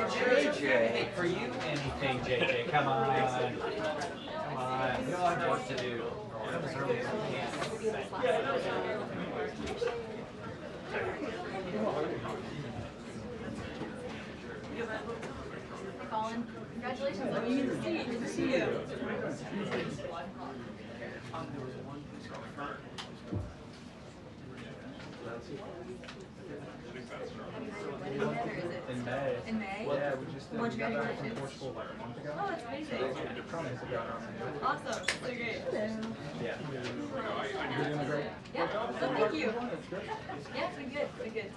JJ, for you, anything, JJ. Come on. Come on. We all have work to do. Come as early as we can. Hey, Colin. Congratulations on you. Good to see you. In May. In May? Yeah, we just Well, got back from congratulations. Portugal like a month ago. Oh, that's amazing. Awesome. So great. Yeah. You're doing great. Yeah. So thank you. Yeah, it's been good. It's been good.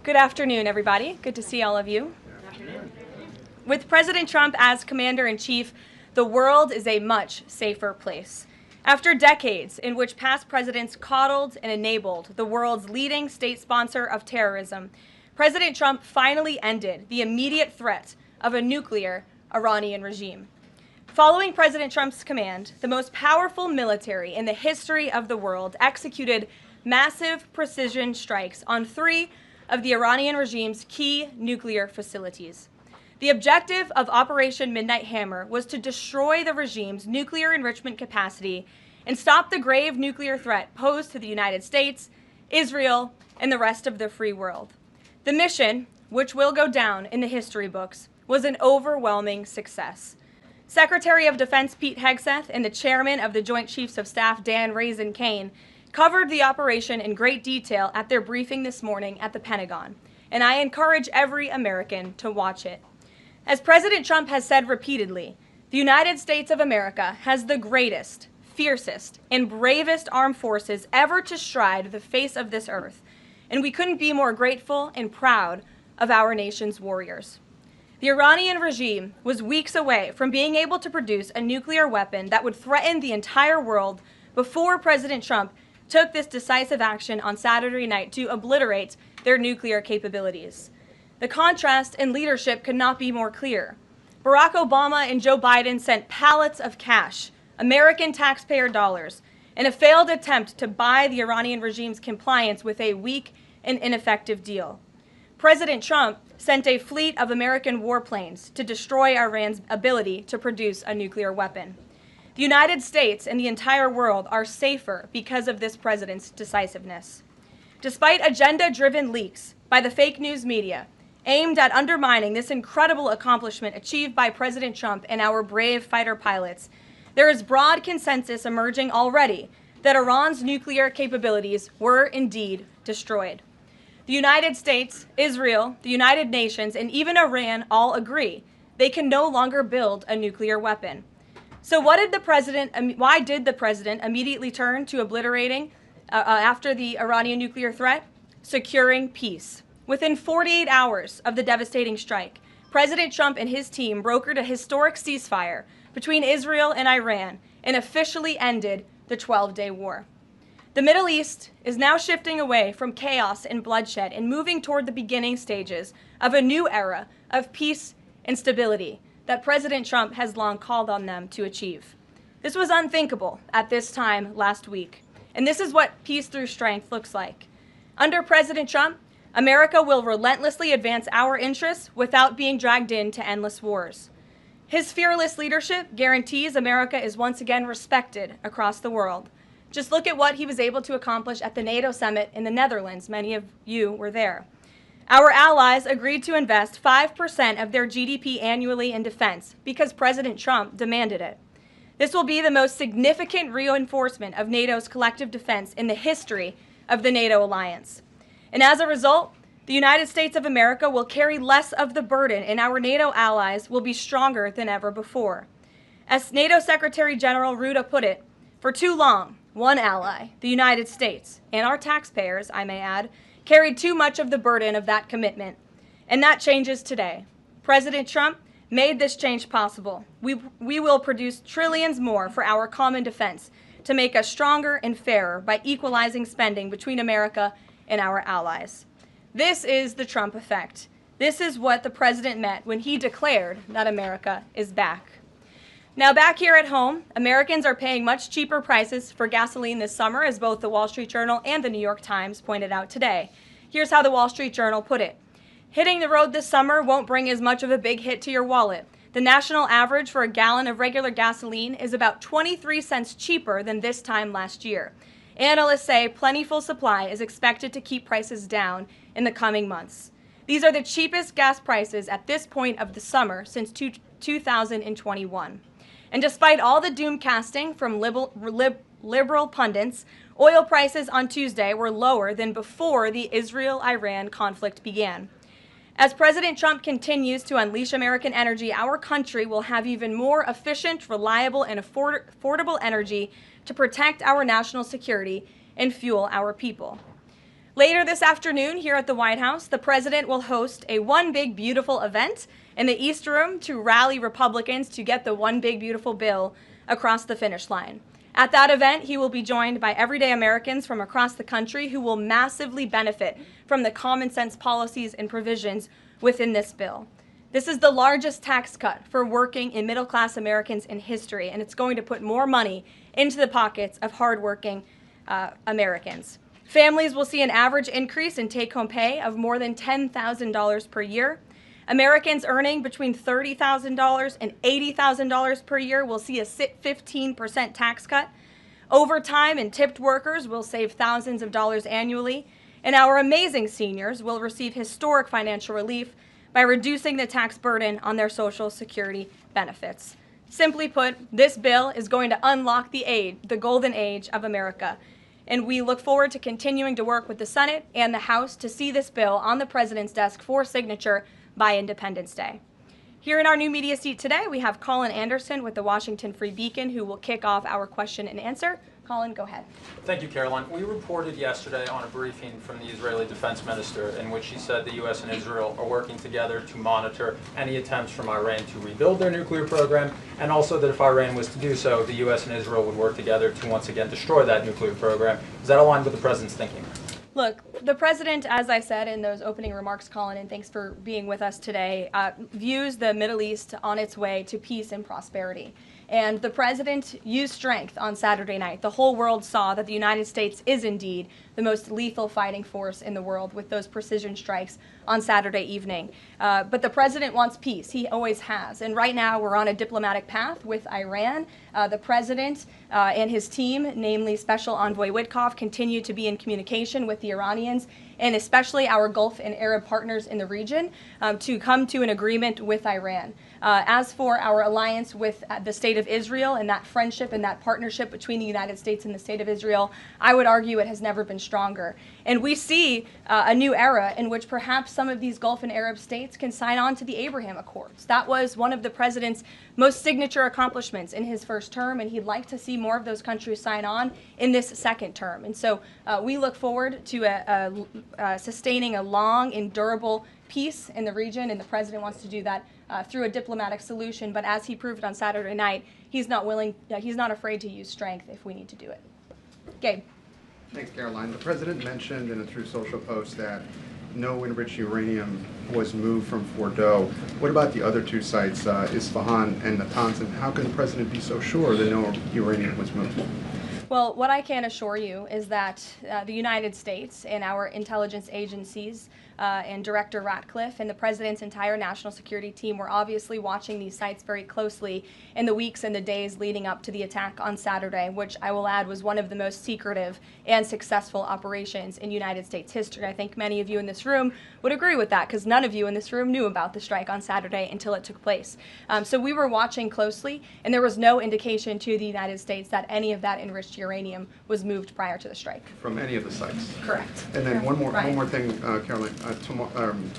Good afternoon, everybody. Good to see all of you. With President Trump as commander-in-chief, the world is a much safer place. After decades in which past presidents coddled and enabled the world's leading state sponsor of terrorism, President Trump finally ended the immediate threat of a nuclear Iranian regime. Following President Trump's command, the most powerful military in the history of the world executed massive precision strikes on 3 of the Iranian regime's key nuclear facilities. The objective of Operation Midnight Hammer was to destroy the regime's nuclear enrichment capacity and stop the grave nuclear threat posed to the United States, Israel, and the rest of the free world. The mission, which will go down in the history books, was an overwhelming success. Secretary of Defense Pete Hegseth and the chairman of the Joint Chiefs of Staff Dan Raisin Kane covered the operation in great detail at their briefing this morning at the Pentagon, and I encourage every American to watch it. As President Trump has said repeatedly, the United States of America has the greatest, fiercest, and bravest armed forces ever to stride the face of this earth, and we couldn't be more grateful and proud of our nation's warriors. The Iranian regime was weeks away from being able to produce a nuclear weapon that would threaten the entire world before President Trump took this decisive action on Saturday night to obliterate their nuclear capabilities. The contrast in leadership could not be more clear. Barack Obama and Joe Biden sent pallets of cash, American taxpayer dollars, in a failed attempt to buy the Iranian regime's compliance with a weak and ineffective deal. President Trump sent a fleet of American warplanes to destroy Iran's ability to produce a nuclear weapon. The United States and the entire world are safer because of this president's decisiveness. Despite agenda-driven leaks by the fake news media aimed at undermining this incredible accomplishment achieved by President Trump and our brave fighter pilots, there is broad consensus emerging already that Iran's nuclear capabilities were indeed destroyed. The United States, Israel, the United Nations, and even Iran all agree they can no longer build a nuclear weapon. So why did the president immediately turn to obliterating after the Iranian nuclear threat? Securing peace. Within 48 hours of the devastating strike, President Trump and his team brokered a historic ceasefire between Israel and Iran and officially ended the 12-day war. The Middle East is now shifting away from chaos and bloodshed and moving toward the beginning stages of a new era of peace and stability that President Trump has long called on them to achieve. This was unthinkable at this time last week. And this is what peace through strength looks like. Under President Trump, America will relentlessly advance our interests without being dragged into endless wars. His fearless leadership guarantees America is once again respected across the world. Just look at what he was able to accomplish at the NATO summit in the Netherlands. Many of you were there. Our allies agreed to invest 5% of their GDP annually in defense because President Trump demanded it. This will be the most significant reinforcement of NATO's collective defense in the history of the NATO alliance. And as a result, the United States of America will carry less of the burden, and our NATO allies will be stronger than ever before. As NATO Secretary General Rutte put it, for too long, one ally, the United States, and our taxpayers, I may add, carried too much of the burden of that commitment. And that changes today. President Trump made this change possible. We will produce trillions more for our common defense to make us stronger and fairer by equalizing spending between America and our allies. This is the Trump effect. This is what the president meant when he declared that America is back. Now, back here at home, Americans are paying much cheaper prices for gasoline this summer, as both the Wall Street Journal and the New York Times pointed out today. Here's how the Wall Street Journal put it. Hitting the road this summer won't bring as much of a big hit to your wallet. The national average for a gallon of regular gasoline is about 23 cents cheaper than this time last year. Analysts say plentiful supply is expected to keep prices down in the coming months. These are the cheapest gas prices at this point of the summer since 2021. And despite all the doom casting from liberal pundits, oil prices on Tuesday were lower than before the Israel-Iran conflict began. As President Trump continues to unleash American energy, our country will have even more efficient, reliable, and affordable energy to protect our national security and fuel our people. Later this afternoon, here at the White House, the president will host a One Big Beautiful event in the East Room to rally Republicans to get the One Big Beautiful bill across the finish line. At that event, he will be joined by everyday Americans from across the country who will massively benefit from the common sense policies and provisions within this bill. This is the largest tax cut for working and middle-class Americans in history, and it's going to put more money into the pockets of hardworking Americans. Families will see an average increase in take-home pay of more than $10,000 per year. Americans earning between $30,000 and $80,000 per year will see a 15% tax cut. Overtime and tipped workers will save thousands of dollars annually. And our amazing seniors will receive historic financial relief by reducing the tax burden on their Social Security benefits. Simply put, this bill is going to unlock the golden age of America. And we look forward to continuing to work with the Senate and the House to see this bill on the president's desk for signature by Independence Day. Here in our new media seat today, we have Colin Anderson with the Washington Free Beacon, who will kick off our question and answer. Colin, go ahead. Thank you, Karoline. We reported yesterday on a briefing from the Israeli defense minister in which she said the U.S. and Israel are working together to monitor any attempts from Iran to rebuild their nuclear program, and also that if Iran was to do so, the U.S. and Israel would work together to once again destroy that nuclear program. Is that aligned with the president's thinking? Look, the president, as I said in those opening remarks, Colin, and thanks for being with us today, views the Middle East on its way to peace and prosperity. And the president used strength on Saturday night. The whole world saw that the United States is indeed the most lethal fighting force in the world with those precision strikes on Saturday evening. But the president wants peace. He always has. And right now we're on a diplomatic path with Iran. The president and his team, namely Special Envoy Witkoff, continue to be in communication with the Iranians and especially our Gulf and Arab partners in the region to come to an agreement with Iran. As for our alliance with the State of Israel and that friendship and that partnership between the United States and the State of Israel, I would argue it has never been stronger. And we see a new era in which perhaps some of these Gulf and Arab states can sign on to the Abraham Accords. That was one of the president's most signature accomplishments in his first term, and he'd like to see more of those countries sign on in this second term. And so we look forward to sustaining a long and durable peace in the region, and the president wants to do that through a diplomatic solution. But as he proved on Saturday night, he's not afraid to use strength if we need to do it. Gabe. Thanks, Caroline. The president mentioned in a Truth Social post that no enriched uranium was moved from Fordow. What about the other two sites, Isfahan and Natanz? And how can the president be so sure that no uranium was moved? Well, what I can assure you is that the United States and our intelligence agencies and Director Ratcliffe and the President's entire national security team were obviously watching these sites very closely in the weeks and the days leading up to the attack on Saturday, which I will add was one of the most secretive and successful operations in United States history. I think many of you in this room would agree with that because none of you in this room knew about the strike on Saturday until it took place. So we were watching closely, and there was no indication to the United States that any of that enriched uranium was moved prior to the strike. From any of the sites? Correct. And then one more Right. thing, Karoline.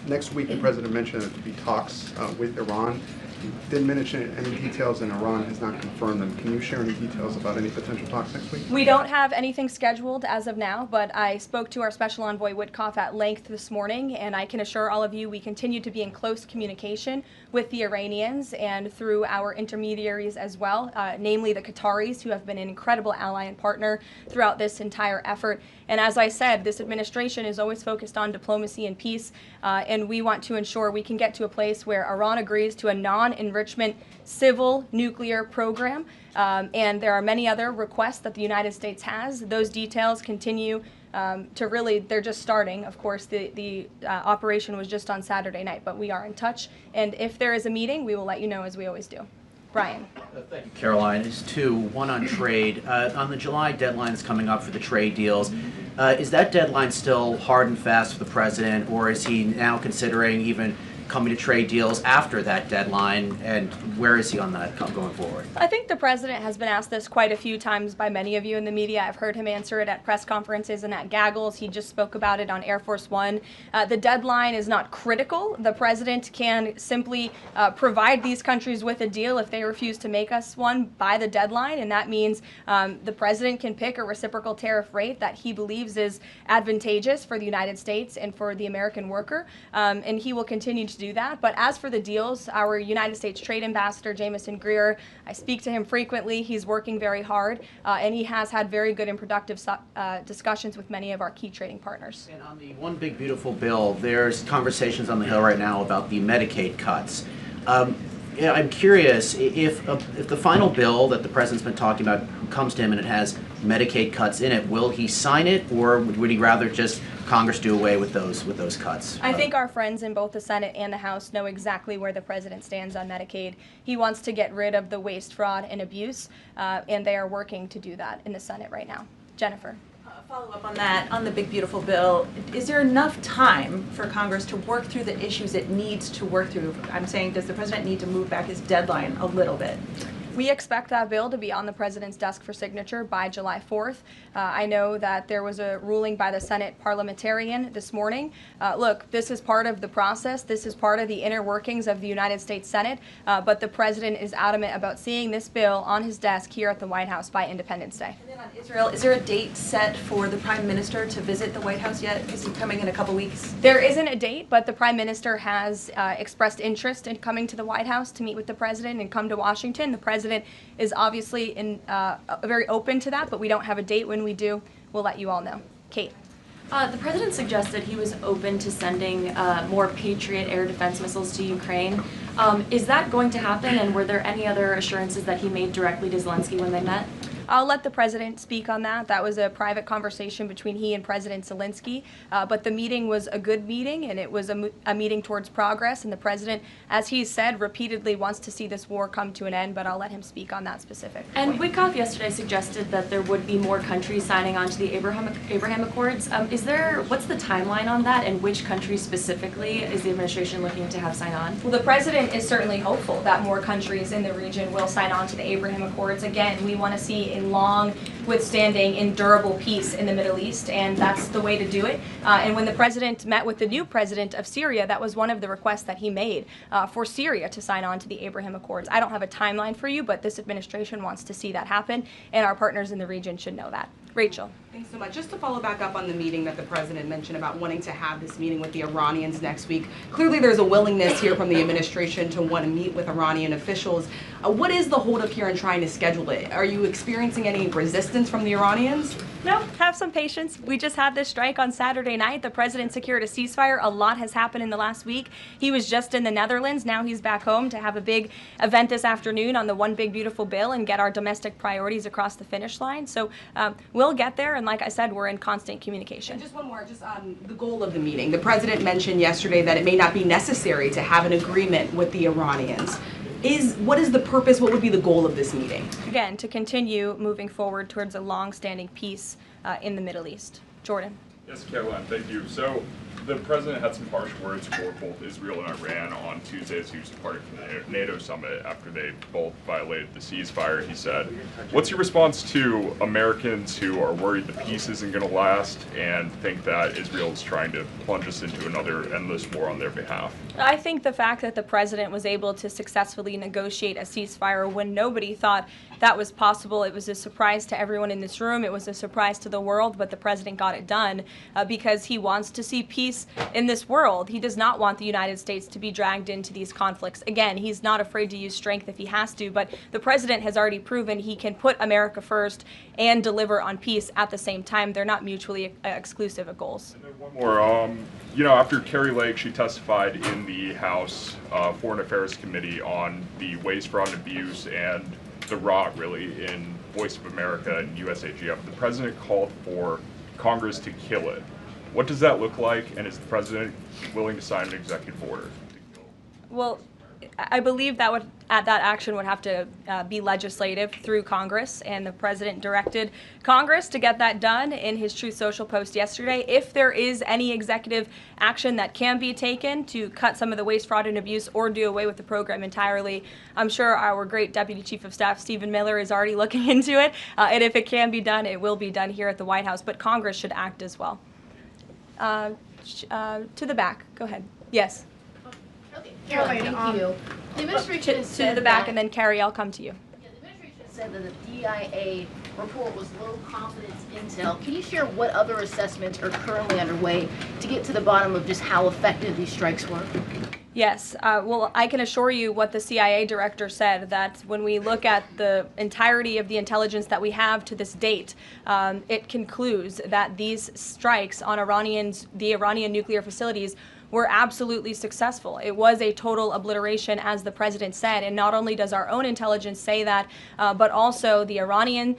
Next week, the president mentioned that there would be talks with Iran. He didn't mention any details, and Iran has not confirmed them. Can you share any details about any potential talks next week? We don't have anything scheduled as of now, but I spoke to our Special Envoy Witkoff at length this morning, and I can assure all of you we continue to be in close communication with the Iranians and through our intermediaries as well, namely the Qataris, who have been an incredible ally and partner throughout this entire effort. And as I said, this administration is always focused on diplomacy and peace, and we want to ensure we can get to a place where Iran agrees to a non-enrichment civil nuclear program. And there are many other requests that the United States has. Those details continue to really, they're just starting. Of course, the operation was just on Saturday night, but we are in touch. And if there is a meeting, we will let you know, as we always do. Brian. Thank you, Karoline. It's two, one on trade. On the July deadline that's coming up for the trade deals, is that deadline still hard and fast for the president, or is he now considering even coming to trade deals after that deadline, and where is he on that going forward? I think the president has been asked this quite a few times by many of you in the media. I've heard him answer it at press conferences and at gaggles. He just spoke about it on Air Force One. The deadline is not critical. The president can simply provide these countries with a deal if they refuse to make us one by the deadline, and that means the president can pick a reciprocal tariff rate that he believes is advantageous for the United States and for the American worker, and he will continue to do that. But as for the deals, our United States Trade Ambassador, Jameson Greer, I speak to him frequently. He's working very hard, and he has had very good and productive discussions with many of our key trading partners. And on the One Big Beautiful Bill, there's conversations on the Hill right now about the Medicaid cuts. Yeah, I'm curious, if the final bill that the president's been talking about comes to him and it has Medicaid cuts in it, will he sign it, or would he rather just Congress do away with those cuts? I think our friends in both the Senate and the House know exactly where the president stands on Medicaid. He wants to get rid of the waste, fraud, and abuse, and they are working to do that in the Senate right now. Jennifer. Follow up on that, on the Big Beautiful Bill, is there enough time for Congress to work through the issues it needs to work through? I'm saying, does the president need to move back his deadline a little bit? We expect that bill to be on the president's desk for signature by July 4th. I know that there was a ruling by the Senate parliamentarian this morning. Look, this is part of the process. This is part of the inner workings of the United States Senate, but the president is adamant about seeing this bill on his desk here at the White House by Independence Day. And then on Israel, is there a date set for the Prime Minister to visit the White House yet? Is he coming in a couple weeks? There isn't a date, but the Prime Minister has expressed interest in coming to the White House to meet with the president and come to Washington. The president is obviously very open to that, but we don't have a date. When we do, we'll let you all know. Kate. The president suggested he was open to sending more Patriot air defense missiles to Ukraine. Is that going to happen, and were there any other assurances that he made directly to Zelensky when they met? I'll let the president speak on that. That was a private conversation between he and President Zelensky, but the meeting was a good meeting, and it was a meeting towards progress, and the president, as he said, repeatedly wants to see this war come to an end, but I'll let him speak on that specific And point. Witkoff yesterday suggested that there would be more countries signing on to the Abraham Accords. What's the timeline on that, and which countries specifically is the administration looking to have sign on? Well, the president is certainly hopeful that more countries in the region will sign on to the Abraham Accords. Again, we want to see a long, withstanding, and durable peace in the Middle East, and that's the way to do it. And when the president met with the new president of Syria, that was one of the requests that he made for Syria to sign on to the Abraham Accords. I don't have a timeline for you, but this administration wants to see that happen, and our partners in the region should know that. Rachel. Thanks so much. Just to follow back up on the meeting that the president mentioned about wanting to have this meeting with the Iranians next week. Clearly there's a willingness here from the administration to want to meet with Iranian officials. What is the holdup here in trying to schedule it? Are you experiencing any resistance assistance from the Iranians? No, have some patience. We just had this strike on Saturday night. The president secured a ceasefire. A lot has happened in the last week. He was just in the Netherlands. Now he's back home to have a big event this afternoon on the One Big Beautiful Bill and get our domestic priorities across the finish line. So we'll get there. And like I said, we're in constant communication. And just one more, just on the goal of the meeting. The president mentioned yesterday that it may not be necessary to have an agreement with the Iranians. What is the purpose, what would be the goal of this meeting? Again, to continue moving forward towards a long-standing peace in the Middle East. Jordan. Yes, Karoline, thank you. So the president had some harsh words for both Israel and Iran on Tuesday as he was departing from the NATO summit after they both violated the ceasefire. He said, what's your response to Americans who are worried the peace isn't going to last and think that Israel is trying to plunge us into another endless war on their behalf? I think the fact that the president was able to successfully negotiate a ceasefire when nobody thought that was possible, it was a surprise to everyone in this room, it was a surprise to the world, but the president got it done because he wants to see peace in this world. He does not want the United States to be dragged into these conflicts. Again, he's not afraid to use strength if he has to, but the president has already proven he can put America first and deliver on peace at the same time. They're not mutually exclusive goals. And then one more, you know, after Kari Lake, she testified in the House Foreign Affairs Committee on the waste, fraud, and abuse and the rot, really, in Voice of America and USAGF. The president called for Congress to kill it. What does that look like, and is the president willing to sign an executive order? Well, I believe that that action would have to be legislative through Congress, and the president directed Congress to get that done in his Truth Social post yesterday. If there is any executive action that can be taken to cut some of the waste, fraud, and abuse or do away with the program entirely, I'm sure our great Deputy Chief of Staff, Stephen Miller, is already looking into it. And if it can be done, it will be done here at the White House. But Congress should act as well. To the back. Go ahead. Yes. Okay, Karoline, thank you. The administration has To said the back, that- and then Carrie, I'll come to you. Yeah, the administration said that the DIA report was low confidence intel. Can you share what other assessments are currently underway to get to the bottom of just how effective these strikes were? Yes. Well, I can assure you what the CIA director said, that when we look at the entirety of the intelligence that we have to this date, it concludes that these strikes on the Iranian nuclear facilities were absolutely successful. It was a total obliteration, as the president said, and not only does our own intelligence say that, but also the Iranian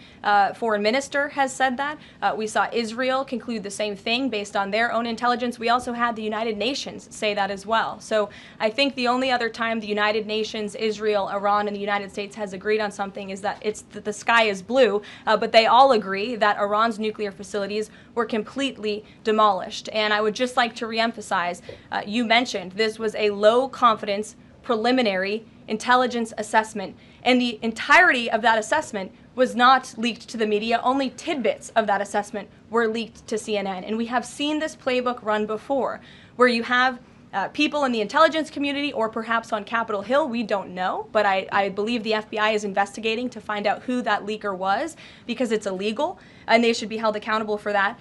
foreign minister has said that. We saw Israel conclude the same thing based on their own intelligence. We also had the United Nations say that as well. So I think the only other time the United Nations, Israel, Iran, and the United States has agreed on something is that the sky is blue, but they all agree that Iran's nuclear facilities were completely demolished. And I would just like to reemphasize, you mentioned this was a low confidence preliminary intelligence assessment, and the entirety of that assessment was not leaked to the media. Only tidbits of that assessment were leaked to CNN. And we have seen this playbook run before, where you have people in the intelligence community, or perhaps on Capitol Hill, we don't know, but I believe the FBI is investigating to find out who that leaker was, because it's illegal and they should be held accountable for that,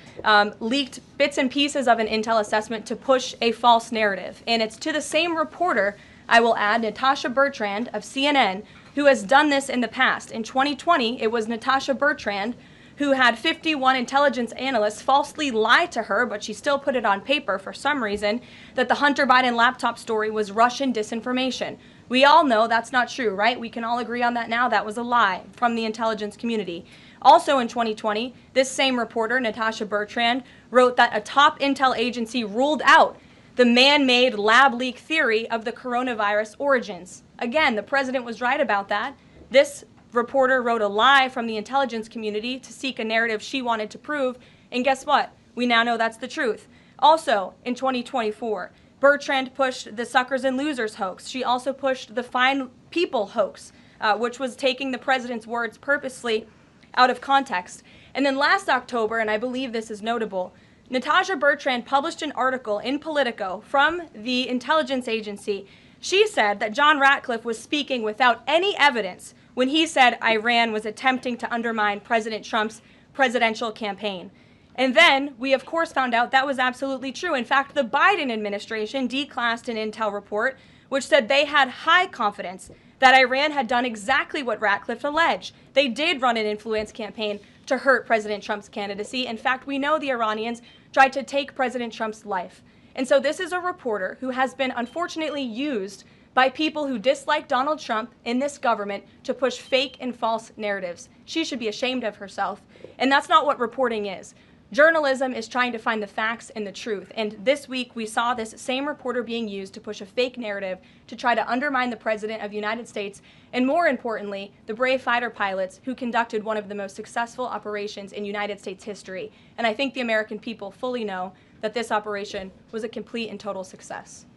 leaked bits and pieces of an intel assessment to push a false narrative. And it's to the same reporter, I will add, Natasha Bertrand of CNN, who has done this in the past. In 2020, it was Natasha Bertrand who had 51 intelligence analysts falsely lie to her, but she still put it on paper for some reason, that the Hunter Biden laptop story was Russian disinformation. We all know that's not true, right? We can all agree on that now. That was a lie from the intelligence community. Also in 2020, this same reporter, Natasha Bertrand, wrote that a top intel agency ruled out the man-made lab leak theory of the coronavirus origins. Again, the president was right about that. This reporter wrote a lie from the intelligence community to seek a narrative she wanted to prove, and guess what? We now know that's the truth. Also, in 2024, Bertrand pushed the suckers and losers hoax. She also pushed the fine people hoax, which was taking the president's words purposely out of context. And then last October, and I believe this is notable, Natasha Bertrand published an article in Politico from the intelligence agency. She said that John Ratcliffe was speaking without any evidence when he said Iran was attempting to undermine President Trump's presidential campaign. And then we, of course, found out that was absolutely true. In fact, the Biden administration declassed an intel report which said they had high confidence that Iran had done exactly what Ratcliffe alleged. They did run an influence campaign to hurt President Trump's candidacy. In fact, we know the Iranians tried to take President Trump's life. And so this is a reporter who has been unfortunately used by people who dislike Donald Trump in this government to push fake and false narratives. She should be ashamed of herself. And that's not what reporting is. Journalism is trying to find the facts and the truth. And this week we saw this same reporter being used to push a fake narrative to try to undermine the President of the United States, and more importantly, the brave fighter pilots who conducted one of the most successful operations in United States history. And I think the American people fully know that this operation was a complete and total success.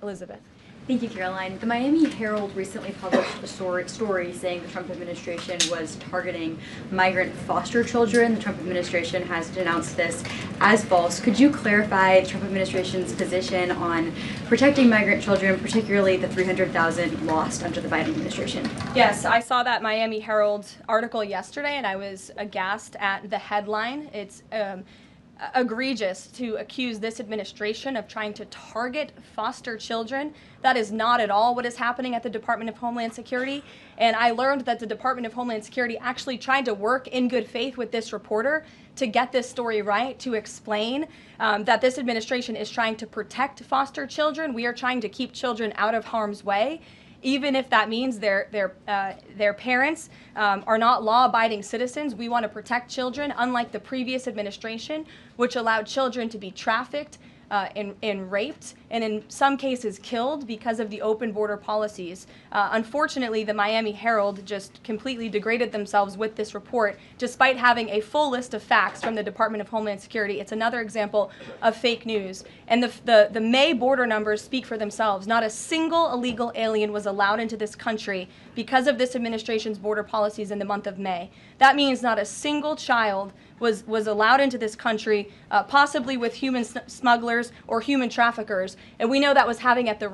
Elizabeth. Thank you, Caroline. The Miami Herald recently published a story saying the Trump administration was targeting migrant foster children. The Trump administration has denounced this as false. Could you clarify the Trump administration's position on protecting migrant children, particularly the 300,000 lost under the Biden administration? Yes, I saw that Miami Herald article yesterday, and I was aghast at the headline. It's egregious to accuse this administration of trying to target foster children. That is not at all what is happening at the Department of Homeland Security. And I learned that the Department of Homeland Security actually tried to work in good faith with this reporter to get this story right, to explain that this administration is trying to protect foster children. We are trying to keep children out of harm's way, even if that means their parents are not law-abiding citizens. We want to protect children, unlike the previous administration, which allowed children to be trafficked and raped, and in some cases killed because of the open border policies. Unfortunately, the Miami Herald just completely degraded themselves with this report, despite having a full list of facts from the Department of Homeland Security. It's another example of fake news. And the May border numbers speak for themselves. Not a single illegal alien was allowed into this country because of this administration's border policies in the month of May. That means not a single child was allowed into this country, possibly with human smugglers or human traffickers. And we know that was happening at the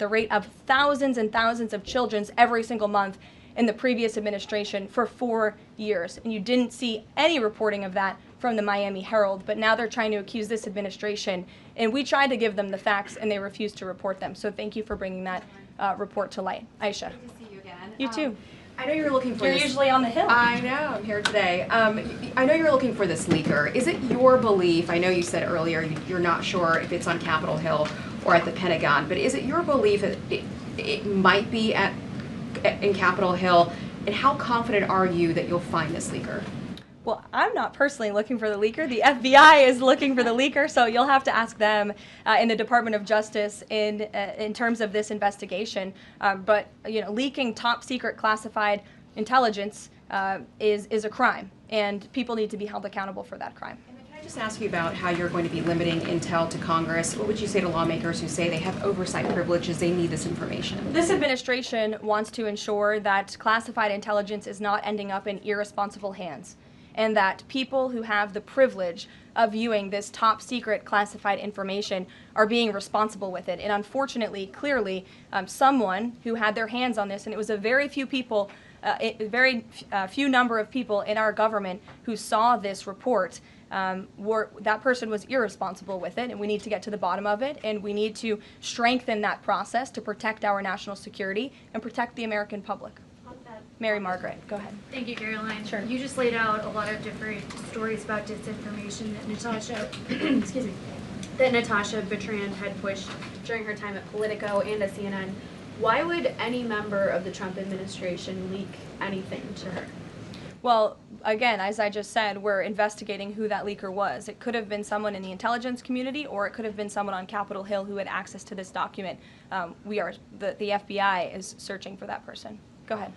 rate of thousands and thousands of children every single month in the previous administration for 4 years. And you didn't see any reporting of that from the Miami Herald, but now they're trying to accuse this administration. And we tried to give them the facts, and they refused to report them. So thank you for bringing that report to light. Aisha. Good to see you again. You too. I know you're looking for You're this. usually on the Hill. I know, I'm here today. I know you're looking for this leaker. Is it your belief, I know you said earlier you're not sure if it's on Capitol Hill or at the Pentagon, but is it your belief that it might be in Capitol Hill, and how confident are you that you'll find this leaker? Well, I'm not personally looking for the leaker. The FBI is looking for the leaker, so you'll have to ask them in the Department of Justice in terms of this investigation. But leaking top secret classified intelligence is a crime, and people need to be held accountable for that crime. Can I just ask you about how you're going to be limiting intel to Congress? What would you say to lawmakers who say they have oversight privileges, they need this information? This administration wants to ensure that classified intelligence is not ending up in irresponsible hands, and that people who have the privilege of viewing this top secret classified information are being responsible with it. And unfortunately, clearly, someone who had their hands on this, and it was a very few people, few number of people in our government who saw this report, that person was irresponsible with it, and we need to get to the bottom of it, and we need to strengthen that process to protect our national security and protect the American public. Mary Margaret, go ahead. Thank you, Caroline. Sure. You just laid out a lot of different stories about disinformation that Natasha, excuse me, that Natasha Bertrand had pushed during her time at Politico and at CNN. Why would any member of the Trump administration leak anything to her? Well, again, as I just said, we're investigating who that leaker was. It could have been someone in the intelligence community, or it could have been someone on Capitol Hill who had access to this document. The FBI is searching for that person. Go ahead.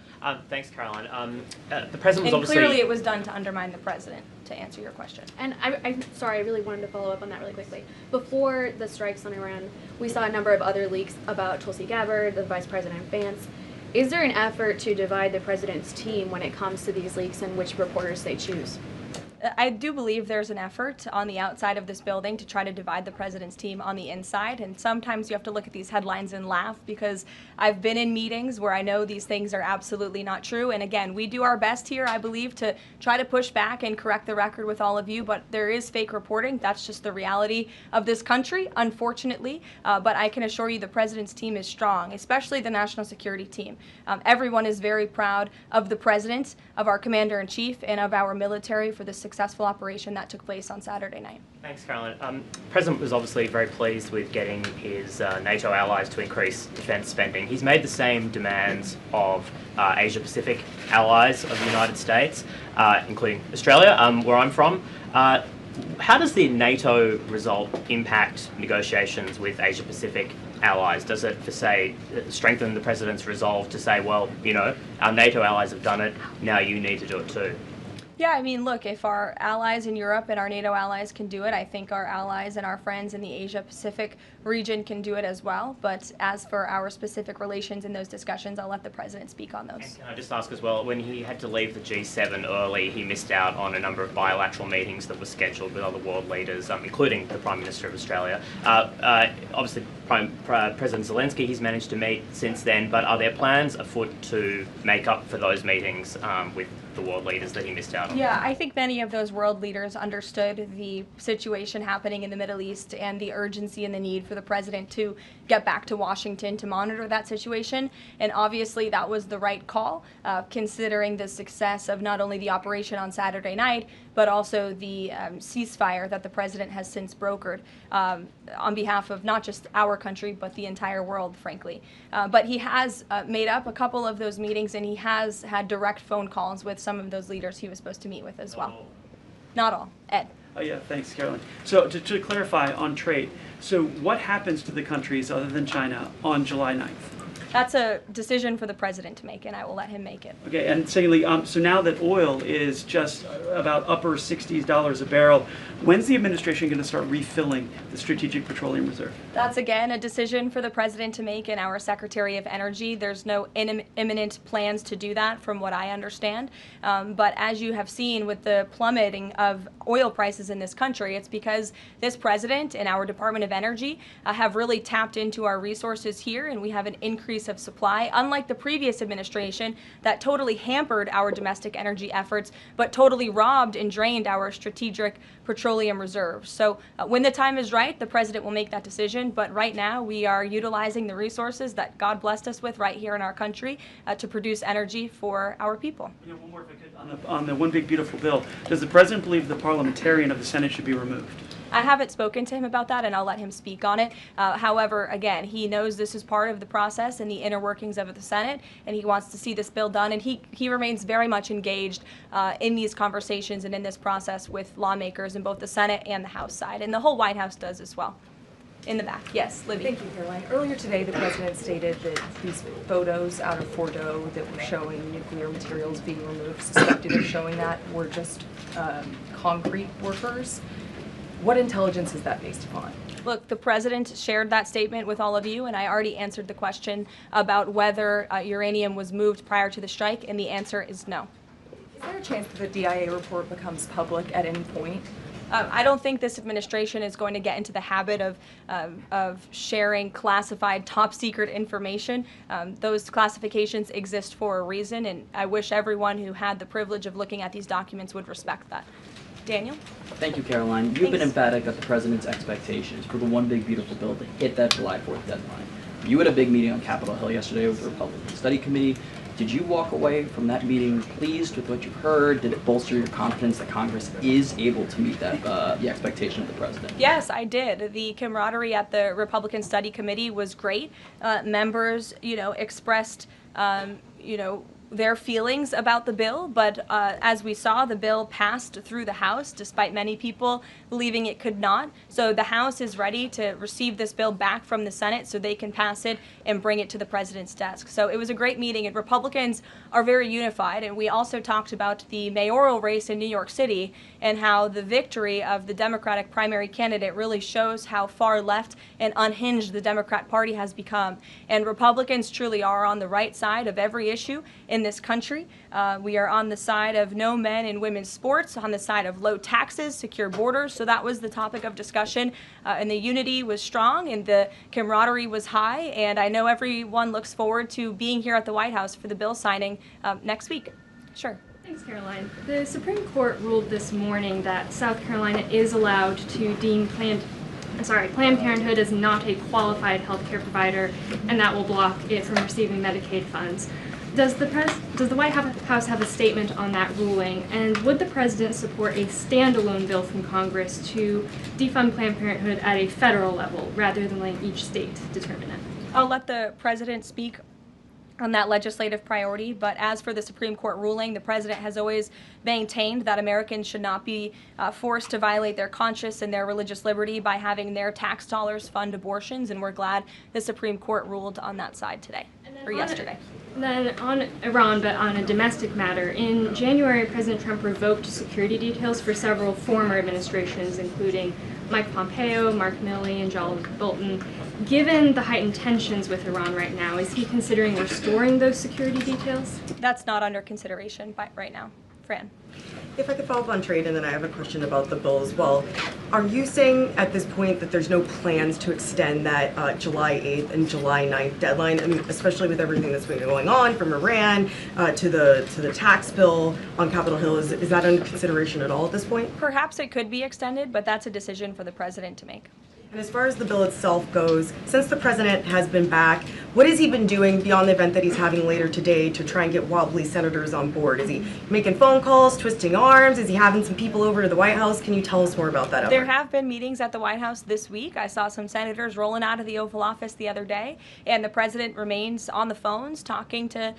Thanks, Caroline. The president was and obviously... clearly it was done to undermine the president, to answer your question. And I'm sorry, I really wanted to follow up on that really quickly. Before the strikes on Iran, we saw a number of other leaks about Tulsi Gabbard, the Vice President Vance. Is there an effort to divide the president's team when it comes to these leaks and which reporters they choose? I do believe there's an effort on the outside of this building to try to divide the president's team on the inside, and sometimes you have to look at these headlines and laugh, because I've been in meetings where I know these things are absolutely not true. And again, we do our best here, I believe, to try to push back and correct the record with all of you, but there is fake reporting. That's just the reality of this country, unfortunately. But I can assure you the president's team is strong, especially the national security team. Everyone is very proud of the president, of our commander-in-chief, and of our military for the successful operation that took place on Saturday night. Thanks, Caroline. The President was obviously very pleased with getting his NATO allies to increase defence spending. He's made the same demands of Asia-Pacific allies of the United States, including Australia, where I'm from. How does the NATO result impact negotiations with Asia-Pacific allies? Does it, for say, strengthen the President's resolve to say, well, you know, our NATO allies have done it, now you need to do it too? Yeah, I mean, look, if our allies in Europe and our NATO allies can do it, I think our allies and our friends in the Asia-Pacific region can do it as well. But as for our specific relations in those discussions, I'll let the President speak on those. Can I just ask as well, when he had to leave the G7 early, he missed out on a number of bilateral meetings that were scheduled with other world leaders, including the Prime Minister of Australia. Obviously, President Zelensky, he's managed to meet since then, but are there plans afoot to make up for those meetings with the world leaders that he missed out on? Yeah, I think many of those world leaders understood the situation happening in the Middle East and the urgency and the need for the president to get back to Washington to monitor that situation. And obviously that was the right call, considering the success of not only the operation on Saturday night, but also the ceasefire that the president has since brokered on behalf of not just our country, but the entire world, frankly. But he has made up a couple of those meetings, and he has had direct phone calls with some of those leaders he was supposed to meet with as well. Not all. Ed. Oh yeah, thanks, Caroline. So to clarify on trade, so what happens to the countries other than China on July 9th? That's a decision for the president to make, and I will let him make it. Okay, and secondly, so now that oil is just about upper $60s a barrel, when's the administration going to start refilling the Strategic Petroleum Reserve? That's, again, a decision for the president to make and our Secretary of Energy. There's no imminent plans to do that, from what I understand. But as you have seen with the plummeting of oil prices in this country, it's because this president and our Department of Energy have really tapped into our resources here, and we have an increase of supply, unlike the previous administration that totally hampered our domestic energy efforts, but totally robbed and drained our strategic petroleum reserves. So when the time is right, the president will make that decision. But right now, we are utilizing the resources that God blessed us with right here in our country to produce energy for our people. You know, one more if I could, on the One Big Beautiful Bill, does the president believe the parliamentarian of the Senate should be removed? I haven't spoken to him about that, and I'll let him speak on it. However, again, he knows this is part of the process and the inner workings of the Senate, and he wants to see this bill done, and he remains very much engaged in these conversations and in this process with lawmakers in both the Senate and the House side, and the whole White House does as well. In the back, yes, Libby. Thank you, Caroline. Earlier today, the president stated that these photos out of Fordo that were showing nuclear materials being removed, suspected of showing that, were just concrete workers. What intelligence is that based upon? Look, the president shared that statement with all of you, and I already answered the question about whether uranium was moved prior to the strike, and the answer is no. Is there a chance that the DIA report becomes public at any point? I don't think this administration is going to get into the habit of sharing classified, top-secret information. Those classifications exist for a reason, and I wish everyone who had the privilege of looking at these documents would respect that. Daniel? Thank you, Caroline. You've been emphatic that the president's expectations for the One Big Beautiful Bill to hit that July 4th deadline. You had a big meeting on Capitol Hill yesterday with the Republican Study Committee. Did you walk away from that meeting pleased with what you heard? Did it bolster your confidence that Congress is able to meet that the expectation of the president? Yes, I did. The camaraderie at the Republican Study Committee was great. Members, expressed, their feelings about the bill, but as we saw, the bill passed through the House, despite many people believing it could not. So the House is ready to receive this bill back from the Senate so they can pass it and bring it to the president's desk. So it was a great meeting, and Republicans are very unified. And we also talked about the mayoral race in New York City and how the victory of the Democratic primary candidate really shows how far left and unhinged the Democrat Party has become. And Republicans truly are on the right side of every issue in in this country. We are on the side of no men in women's sports, on the side of low taxes, secure borders. So that was the topic of discussion, and the unity was strong and the camaraderie was high. And I know everyone looks forward to being here at the White House for the bill signing next week. Sure. Thanks, Caroline. The Supreme Court ruled this morning that South Carolina is allowed to deem Planned Parenthood as not a qualified healthcare provider, and that will block it from receiving Medicaid funds. Does the White House have a statement on that ruling, and would the President support a standalone bill from Congress to defund Planned Parenthood at a federal level rather than letting each state determine it? I'll let the President speak on that legislative priority, but as for the Supreme Court ruling, the President has always maintained that Americans should not be forced to violate their conscience and their religious liberty by having their tax dollars fund abortions, and we're glad the Supreme Court ruled on that side today, or yesterday. Then on Iran, but on a domestic matter, in January, President Trump revoked security details for several former administrations, including Mike Pompeo, Mark Milley, and John Bolton. Given the heightened tensions with Iran right now, is he considering restoring those security details? That's not under consideration right now. Fran. If I could follow up on trade, and then I have a question about the bill as well. Are you saying at this point that there's no plans to extend that July 8th and July 9th deadline? I mean, especially with everything that's been going on from Iran to the tax bill on Capitol Hill, is that under consideration at all at this point? Perhaps it could be extended, but that's a decision for the President to make. And as far as the bill itself goes, since the President has been back, what has he been doing beyond the event that he's having later today to try and get wobbly senators on board? Is he making phone calls, twisting arms? Is he having some people over to the White House? Can you tell us more about that effort? There have been meetings at the White House this week. I saw some senators rolling out of the Oval Office the other day, and the President remains on the phones talking to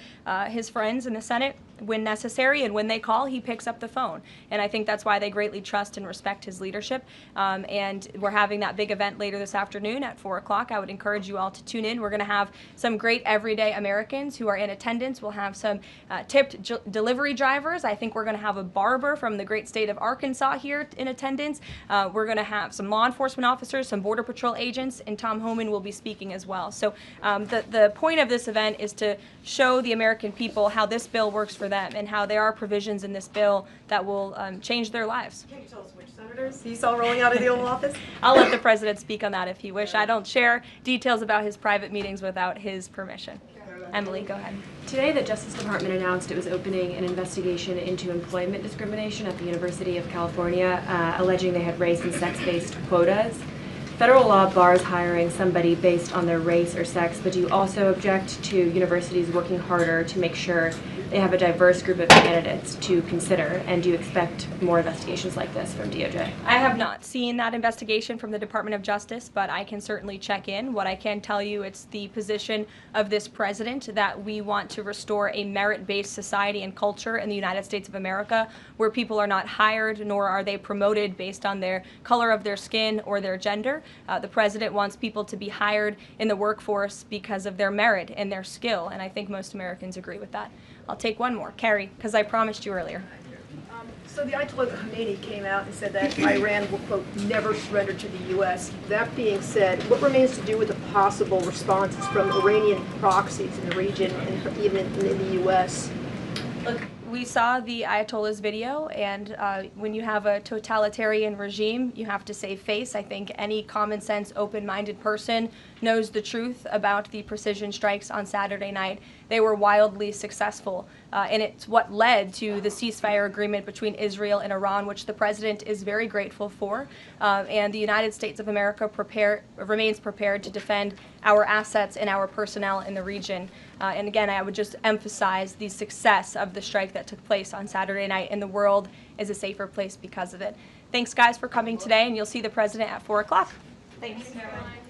his friends in the Senate when necessary, and when they call, he picks up the phone. And I think that's why they greatly trust and respect his leadership. And we're having that big event later this afternoon at 4 o'clock. I would encourage you all to tune in. We're going to have some great everyday Americans who are in attendance. We'll have some tipped delivery drivers. I think we're going to have a barber from the great state of Arkansas here in attendance. We're going to have some law enforcement officers, some Border Patrol agents, and Tom Homan will be speaking as well. So the point of this event is to show the American people how this bill works for them and how there are provisions in this bill that will change their lives. Can you tell us which senators you saw rolling out of the Oval Office? I'll let the President speak on that if he wish. I don't share details about his private meetings without his permission. Emily, go ahead. Today, the Justice Department announced it was opening an investigation into employment discrimination at the University of California, alleging they had race and sex-based quotas. Federal law bars hiring somebody based on their race or sex, but do you also object to universities working harder to make sure they have a diverse group of candidates to consider? And do you expect more investigations like this from DOJ? I have not seen that investigation from the Department of Justice, but I can certainly check in. What I can tell you, it's the position of this president that we want to restore a merit-based society and culture in the United States of America where people are not hired nor are they promoted based on their color of their skin or their gender. The president wants people to be hired in the workforce because of their merit and their skill, and I think most Americans agree with that. I'll take one more. Carrie, because I promised you earlier. So the Ayatollah Khomeini came out and said that Iran will, quote, never surrender to the U.S. That being said, what remains to do with the possible responses from Iranian proxies in the region and even in the U.S.? Look, we saw the Ayatollah's video, and when you have a totalitarian regime, you have to save face. I think any common sense, open-minded person knows the truth about the precision strikes on Saturday night. They were wildly successful, and it's what led to the ceasefire agreement between Israel and Iran, which the president is very grateful for. And the United States of America remains prepared to defend our assets and our personnel in the region. And again, I would just emphasize the success of the strike that took place on Saturday night, and the world is a safer place because of it. Thanks, guys, for coming today, and you'll see the president at 4 o'clock. Thanks. Caroline.